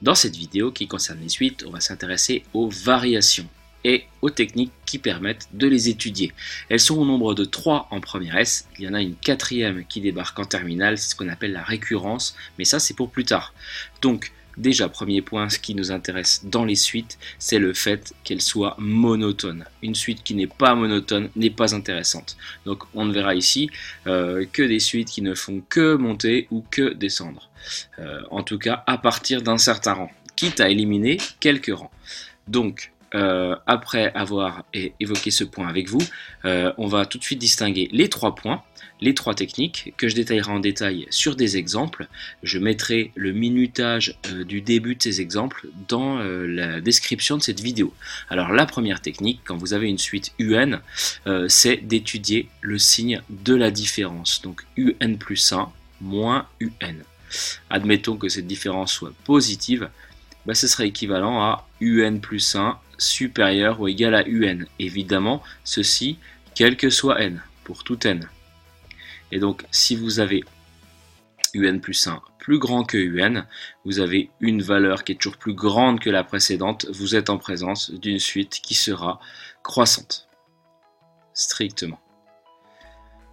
Dans cette vidéo qui concerne les suites, on va s'intéresser aux variations et aux techniques qui permettent de les étudier. Elles sont au nombre de 3 en première S, il y en a une 4e qui débarque en terminale, c'est ce qu'on appelle la récurrence, mais ça c'est pour plus tard. Donc déjà, premier point, ce qui nous intéresse dans les suites, c'est le fait qu'elles soient monotones. Une suite qui n'est pas monotone n'est pas intéressante. Donc on ne verra ici que des suites qui ne font que monter ou que descendre. En tout cas, à partir d'un certain rang, quitte à éliminer quelques rangs. Donc, après avoir évoqué ce point avec vous, on va tout de suite distinguer les 3 points, les 3 techniques que je détaillerai en détail sur des exemples. Je mettrai le minutage du début de ces exemples dans la description de cette vidéo. Alors la première technique, quand vous avez une suite UN, c'est d'étudier le signe de la différence. Donc UN plus 1 moins UN. Admettons que cette différence soit positive, ce serait équivalent à UN plus 1 supérieur ou égal à UN. Évidemment, ceci, quel que soit n, pour tout n. Et donc, si vous avez UN plus 1 plus grand que UN, vous avez une valeur qui est toujours plus grande que la précédente, vous êtes en présence d'une suite qui sera croissante. Strictement.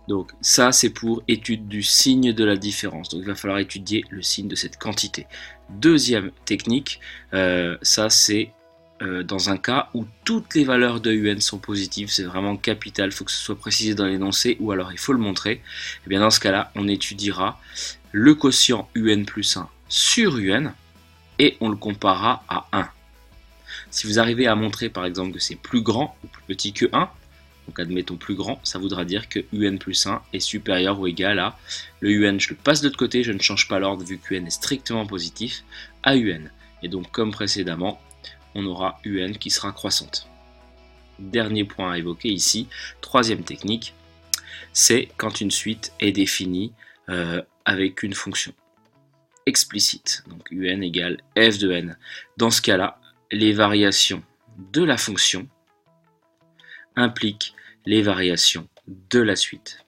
Donc ça c'est pour étude du signe de la différence, donc il va falloir étudier le signe de cette quantité. Deuxième technique, ça c'est dans un cas où toutes les valeurs de UN sont positives, c'est vraiment capital, il faut que ce soit précisé dans l'énoncé ou alors il faut le montrer. Et bien dans ce cas-là, on étudiera le quotient UN plus 1 sur UN et on le comparera à 1. Si vous arrivez à montrer par exemple que c'est plus grand ou plus petit que 1, donc admettons plus grand, ça voudra dire que UN plus 1 est supérieur ou égal à, le UN je le passe de l'autre côté, je ne change pas l'ordre vu que UN est strictement positif, à UN. Et donc comme précédemment, on aura UN qui sera croissante. Dernier point à évoquer ici, troisième technique, c'est quand une suite est définie avec une fonction explicite, donc UN égale f de n. Dans ce cas-là, les variations de la fonction implique les variations de la suite.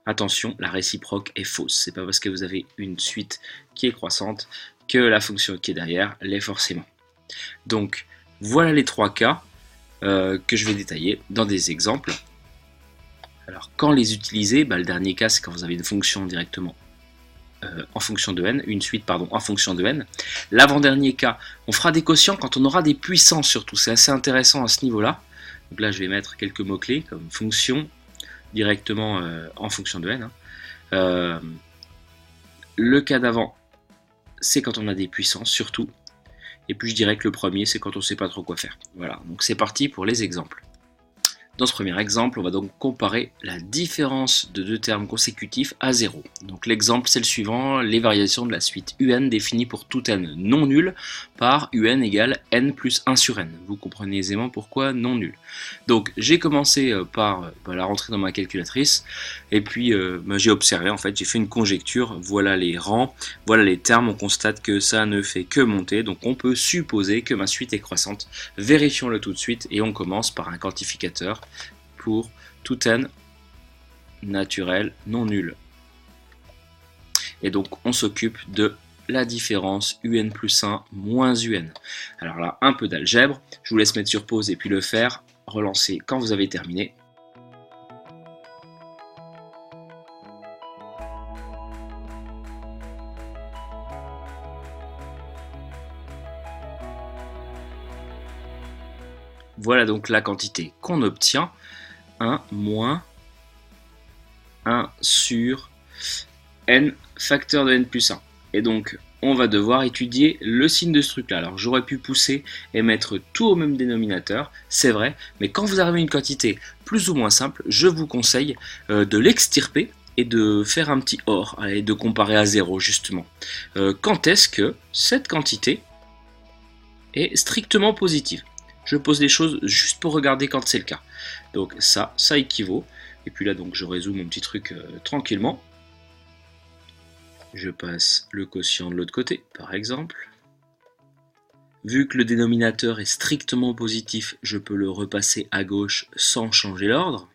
Attention, la réciproque est fausse. C'est pas parce que vous avez une suite qui est croissante que la fonction qui est derrière l'est forcément. Donc, voilà les 3 cas que je vais détailler dans des exemples. Alors, quand les utiliser, le dernier cas, c'est quand vous avez une fonction directement en fonction de n, une suite en fonction de n. L'avant-dernier cas, on fera des quotients quand on aura des puissances surtout, c'est assez intéressant à ce niveau-là. Donc là je vais mettre quelques mots-clés comme fonction directement en fonction de n. Le cas d'avant, c'est quand on a des puissances surtout. Et puis je dirais que le premier, c'est quand on ne sait pas trop quoi faire. Voilà, donc c'est parti pour les exemples. Dans ce premier exemple, on va donc comparer la différence de 2 termes consécutifs à 0. Donc l'exemple c'est le suivant, les variations de la suite UN définies pour tout n non nul par UN égale n plus 1 sur n. Vous comprenez aisément pourquoi non nul. Donc j'ai commencé par la rentrer dans ma calculatrice et puis j'ai observé, en fait j'ai fait une conjecture, voilà les rangs, voilà les termes, on constate que ça ne fait que monter, donc on peut supposer que ma suite est croissante. Vérifions-le tout de suite et on commence par un quantificateur pour tout n naturel non nul. Et donc on s'occupe de la différence UN plus 1 moins UN. Alors là, un peu d'algèbre, je vous laisse mettre sur pause et puis le faire, relancer quand vous avez terminé. Voilà donc la quantité qu'on obtient, 1 moins 1 sur n facteur de n plus 1. Et donc on va devoir étudier le signe de ce truc là. Alors j'aurais pu pousser et mettre tout au même dénominateur, c'est vrai, mais quand vous arrivez à une quantité plus ou moins simple, je vous conseille de l'extirper et de faire un petit OR, et de comparer à 0 justement. Quand est-ce que cette quantité est strictement positive? Je pose les choses juste pour regarder quand c'est le cas. Donc ça équivaut. Et puis là, donc je résous mon petit truc tranquillement. Je passe le quotient de l'autre côté, par exemple. Vu que le dénominateur est strictement positif, je peux le repasser à gauche sans changer l'ordre.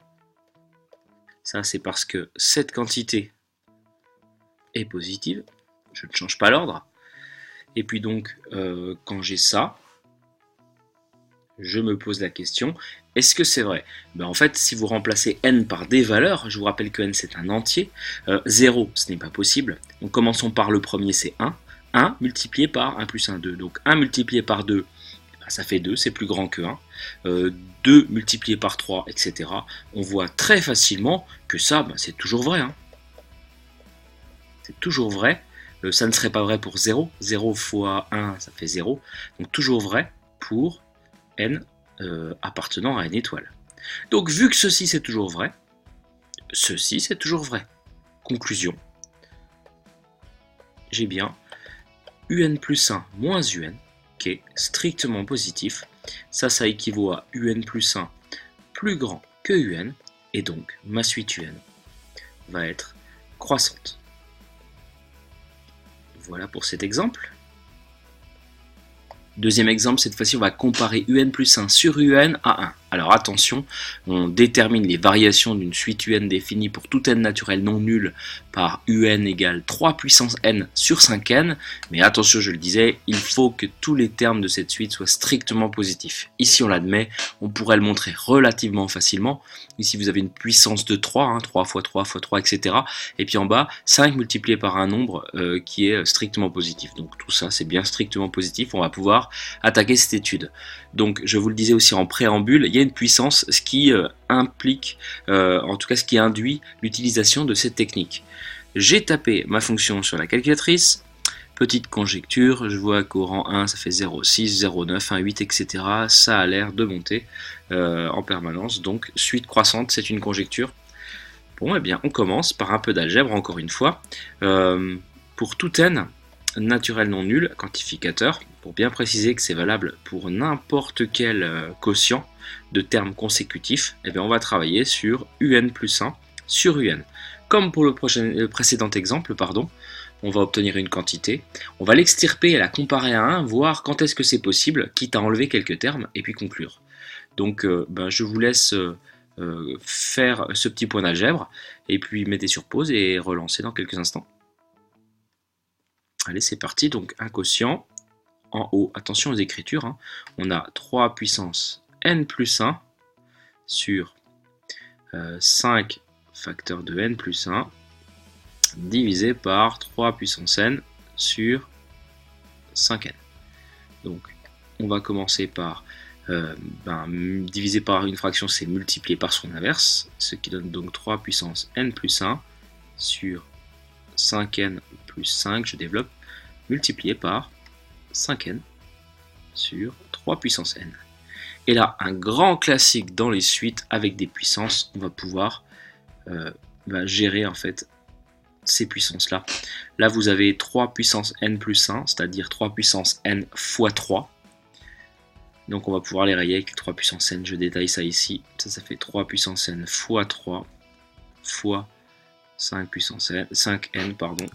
Ça, c'est parce que cette quantité est positive. Je ne change pas l'ordre. Et puis donc, quand j'ai ça, je me pose la question, est-ce que c'est vrai? Ben en fait, si vous remplacez n par des valeurs, je vous rappelle que n c'est un entier, 0 ce n'est pas possible, donc commençons par le premier, c'est 1, 1 multiplié par 1 plus 1, 2, donc 1 multiplié par 2, ben ça fait 2, c'est plus grand que 1, 2 multiplié par 3, etc. On voit très facilement que ça, ben c'est toujours vrai, hein. C'est toujours vrai, ça ne serait pas vrai pour 0, 0 fois 1, ça fait 0, donc toujours vrai pour n appartenant à une étoile. Donc vu que ceci c'est toujours vrai, ceci c'est toujours vrai. Conclusion, j'ai bien un plus 1 moins un qui est strictement positif. Ça équivaut à un plus 1 plus grand que un, et donc ma suite un va être croissante. Voilà pour cet exemple. Deuxième exemple, cette fois-ci on va comparer un plus 1 sur un à 1. Alors attention, on détermine les variations d'une suite un définie pour tout n naturel non nul par un égale 3 puissance n sur 5n, mais attention, je le disais, il faut que tous les termes de cette suite soient strictement positifs. Ici on l'admet, on pourrait le montrer relativement facilement. Ici vous avez une puissance de 3, hein, 3 fois 3 fois 3, etc. Et puis en bas, 5 multiplié par un nombre qui est strictement positif. Donc tout ça c'est bien strictement positif, on va pouvoir attaquer cette étude. Donc je vous le disais aussi en préambule, il y a une puissance, ce qui implique, en tout cas ce qui induit l'utilisation de cette technique. J'ai tapé ma fonction sur la calculatrice, petite conjecture, je vois qu'au rang 1 ça fait 0,6, 0,9, 1,8, etc. Ça a l'air de monter en permanence, donc suite croissante, c'est une conjecture. Bon, eh bien on commence par un peu d'algèbre encore une fois. Pour tout n naturel non nul, quantificateur, pour bien préciser que c'est valable pour n'importe quel quotient de termes consécutifs, eh bien on va travailler sur un plus 1 sur un. Comme pour le précédent exemple, on va obtenir une quantité, on va l'extirper et la comparer à 1, voir quand est-ce que c'est possible, quitte à enlever quelques termes, et puis conclure. Donc je vous laisse faire ce petit point d'algèbre, et puis mettez sur pause et relancez dans quelques instants. Allez, c'est parti, donc un quotient, en haut, attention aux écritures, hein, on a 3 puissance n plus 1 sur 5 facteur de n plus 1 divisé par 3 puissance n sur 5n. Donc on va commencer par diviser par une fraction, c'est multiplier par son inverse, ce qui donne donc 3 puissance n plus 1 sur 5n plus 5, je développe, multiplié par 5n sur 3 puissance n. Et là, un grand classique dans les suites avec des puissances, on va pouvoir gérer en fait ces puissances-là. Là, vous avez 3 puissance n plus 1, c'est-à-dire 3 puissance n fois 3. Donc on va pouvoir les rayer avec 3 puissance n, je détaille ça ici. Ça fait 3 puissance n fois 3 fois 5 puissance n, 5n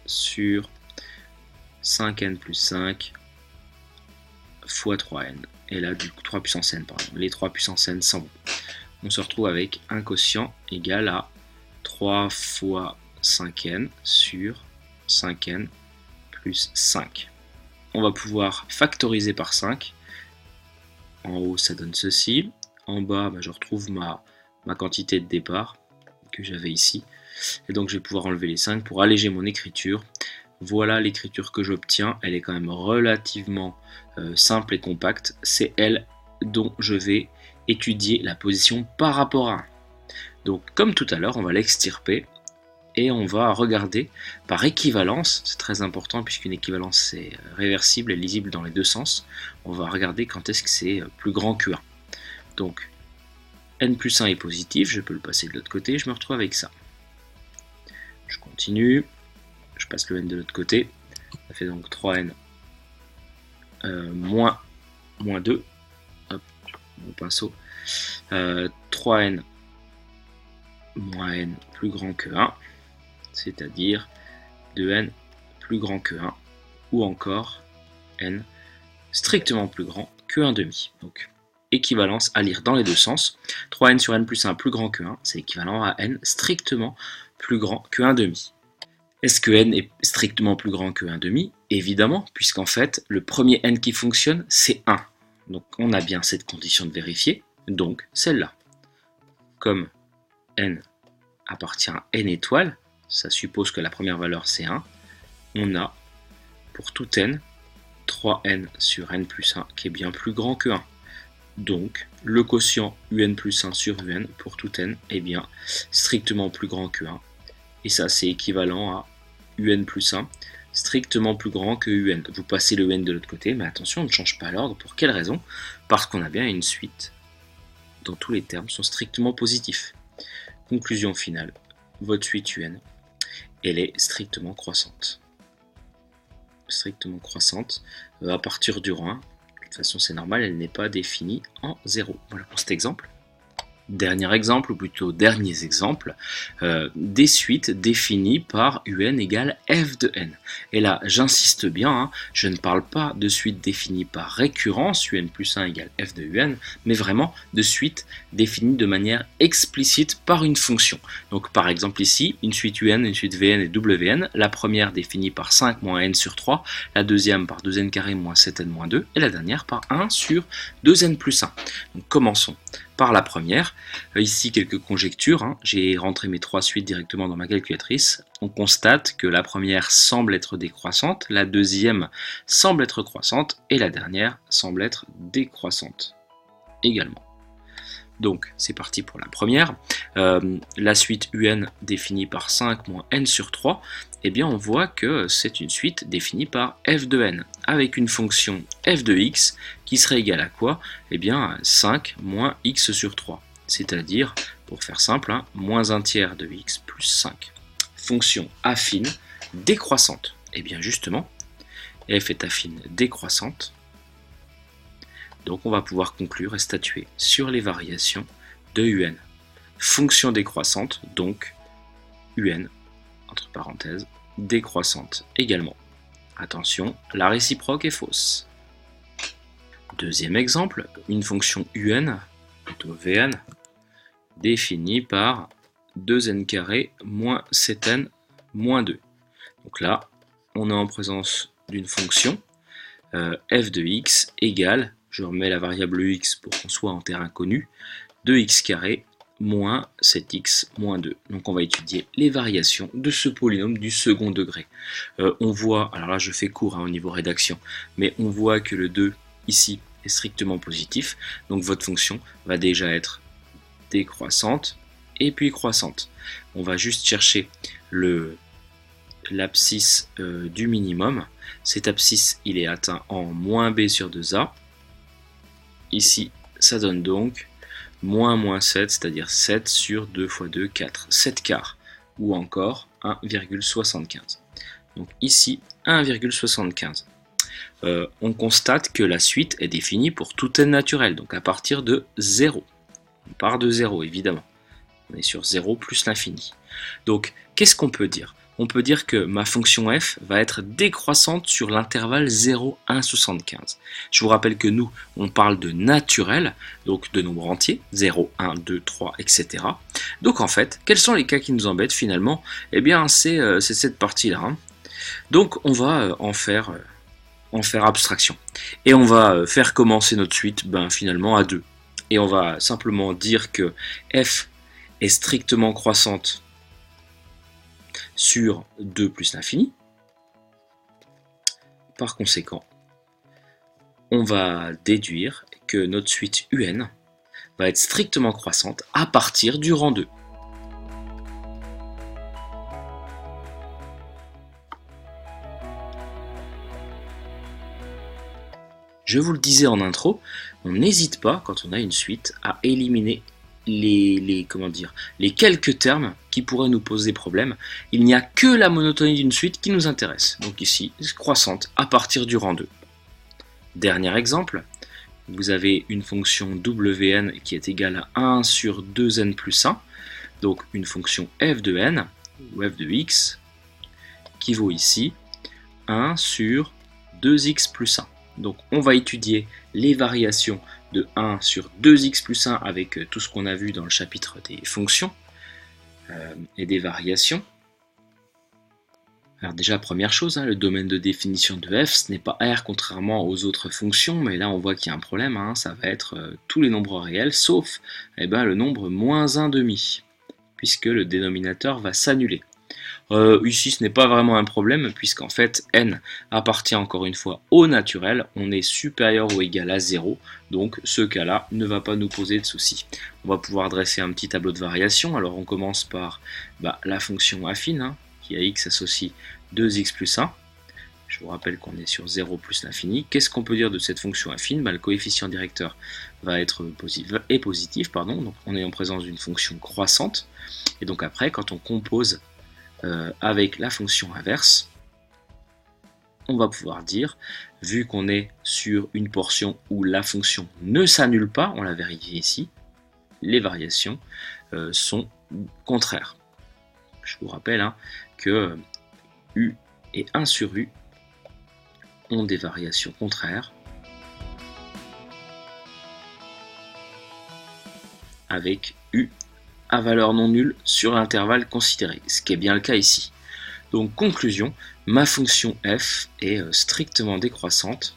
sur 5n plus 5 fois 3n. Et là, du coup, 3 puissance n, les 3 puissance n s'en vont. On se retrouve avec un quotient égal à 3 fois 5n sur 5n plus 5. On va pouvoir factoriser par 5. En haut, ça donne ceci. En bas, je retrouve ma quantité de départ que j'avais ici. Et donc, je vais pouvoir enlever les 5 pour alléger mon écriture. Voilà l'écriture que j'obtiens. Elle est quand même relativement simple et compacte. C'est elle dont je vais étudier la position par rapport à 1. Donc, comme tout à l'heure, on va l'extirper. Et on va regarder par équivalence, c'est très important puisqu'une équivalence c'est réversible et lisible dans les deux sens, on va regarder quand est-ce que c'est plus grand que 1. Donc n plus 1 est positif, je peux le passer de l'autre côté, je me retrouve avec ça. Je continue, je passe le n de l'autre côté, ça fait donc 3n moins 2, hop, mon pinceau, 3n moins n plus grand que 1, c'est-à-dire 2n plus grand que 1, ou encore n strictement plus grand que 1,5. Donc équivalence à lire dans les deux sens. 3n sur n plus 1 plus grand que 1, c'est équivalent à n strictement plus grand que 1,5. Est-ce que n est strictement plus grand que 1,5? Évidemment, puisqu'en fait, le premier n qui fonctionne, c'est 1. Donc on a bien cette condition de vérifier, donc celle-là. Comme n appartient à n étoiles, ça suppose que la première valeur c'est 1, on a pour tout n, 3n sur n plus 1 qui est bien plus grand que 1. Donc le quotient un plus 1 sur un pour tout n est bien strictement plus grand que 1. Et ça c'est équivalent à un plus 1 strictement plus grand que un. Vous passez le n de l'autre côté, mais attention, on ne change pas l'ordre. Pour quelle raison? Parce qu'on a bien une suite dont tous les termes sont strictement positifs. Conclusion finale, votre suite un, elle est strictement croissante. Strictement croissante à partir du rang 1. De toute façon, c'est normal, elle n'est pas définie en 0. Voilà pour cet exemple. Dernier exemple, ou plutôt derniers exemples, des suites définies par un égale f de n. Et là, j'insiste bien, hein, je ne parle pas de suite définie par récurrence, un plus 1 égale f de un, mais vraiment de suite définie de manière explicite par une fonction. Donc par exemple ici, une suite un, une suite vn et wn, la première définie par 5 moins n sur 3, la deuxième par 2n carré moins 7n moins 2, et la dernière par 1 sur 2n plus 1. Donc commençons par la première. Ici quelques conjectures, hein. J'ai rentré mes 3 suites directement dans ma calculatrice. On constate que la première semble être décroissante, la deuxième semble être croissante et la dernière semble être décroissante également. Donc c'est parti pour la première. La suite un définie par 5 moins n sur 3, eh bien on voit que c'est une suite définie par f de n, avec une fonction f de x qui serait égale à quoi? Eh bien 5 moins x sur 3, c'est-à-dire, pour faire simple, hein, moins 1 tiers de x plus 5. Fonction affine décroissante. Eh bien justement, f est affine décroissante. Donc on va pouvoir conclure et statuer sur les variations de un. Fonction décroissante, donc un, entre parenthèses, décroissante également. Attention, la réciproque est fausse. Deuxième exemple, une fonction un, plutôt vn, définie par 2n carré moins 7n moins 2. Donc là, on est en présence d'une fonction f de x égale, je remets la variable x pour qu'on soit en terrain connu, 2x carré moins 7x moins 2. Donc on va étudier les variations de ce polynôme du second degré. On voit, alors là je fais court hein, au niveau rédaction, mais on voit que le 2 ici est strictement positif, donc votre fonction va déjà être décroissante et puis croissante. On va juste chercher l'abscisse du minimum. Cet abscisse il est atteint en moins b sur 2a. Ici ça donne donc moins 7, c'est-à-dire 7 sur 2 fois 2, 4, 7 quarts, ou encore 1,75. Donc ici 1,75. On constate que la suite est définie pour tout n naturel, donc à partir de 0. On part de 0 évidemment. On est sur 0 plus l'infini. Donc qu'est-ce qu'on peut dire? On peut dire que ma fonction f va être décroissante sur l'intervalle 0, 1, 75. Je vous rappelle que nous, on parle de naturel, donc de nombres entiers, 0, 1, 2, 3, etc. Donc en fait, quels sont les cas qui nous embêtent finalement? Eh bien, c'est cette partie-là. Hein. Donc on va en faire abstraction. Et on va faire commencer notre suite finalement à 2. Et on va simplement dire que f est strictement croissante sur 2 plus l'infini. Par conséquent, on va déduire que notre suite un va être strictement croissante à partir du rang 2. Je vous le disais en intro, on n'hésite pas, quand on a une suite, à éliminer les quelques termes qui pourraient nous poser problème. Il n'y a que la monotonie d'une suite qui nous intéresse. Donc ici, croissante à partir du rang 2. Dernier exemple, vous avez une fonction wn qui est égale à 1 sur 2n plus 1. Donc une fonction f de n, ou f de x, qui vaut ici 1 sur 2x plus 1. Donc on va étudier les variations de 1 sur 2x plus 1 avec tout ce qu'on a vu dans le chapitre des fonctions et des variations. Alors déjà, première chose, le domaine de définition de f, ce n'est pas r contrairement aux autres fonctions, mais là on voit qu'il y a un problème, ça va être tous les nombres réels, sauf le nombre moins 1 demi, puisque le dénominateur va s'annuler. Ici ce n'est pas vraiment un problème, puisqu'en fait n appartient encore une fois au naturel, on est supérieur ou égal à 0, donc ce cas-là ne va pas nous poser de soucis. On va pouvoir dresser un petit tableau de variation, alors on commence par la fonction affine, qui à x associe 2x plus 1. Je vous rappelle qu'on est sur 0 plus l'infini. Qu'est-ce qu'on peut dire de cette fonction affine? Le coefficient directeur va être positif, donc on est en présence d'une fonction croissante. Et donc après, quand on compose avec la fonction inverse, on va pouvoir dire, vu qu'on est sur une portion où la fonction ne s'annule pas, on l'a vérifié ici, les variations sont contraires. Je vous rappelle que u et 1 sur u ont des variations contraires avec u à valeur non nulle sur l'intervalle considéré, ce qui est bien le cas ici. Donc conclusion, ma fonction f est strictement décroissante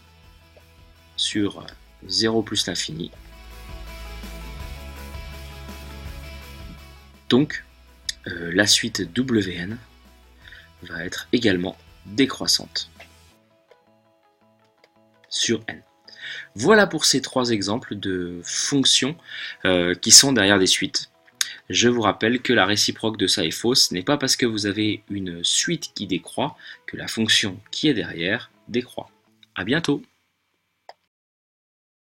sur 0 plus l'infini. Donc la suite Wn va être également décroissante sur n. Voilà pour ces 3 exemples de fonctions qui sont derrière des suites. Je vous rappelle que la réciproque de ça est fausse, n'est pas parce que vous avez une suite qui décroît que la fonction qui est derrière décroît. À bientôt!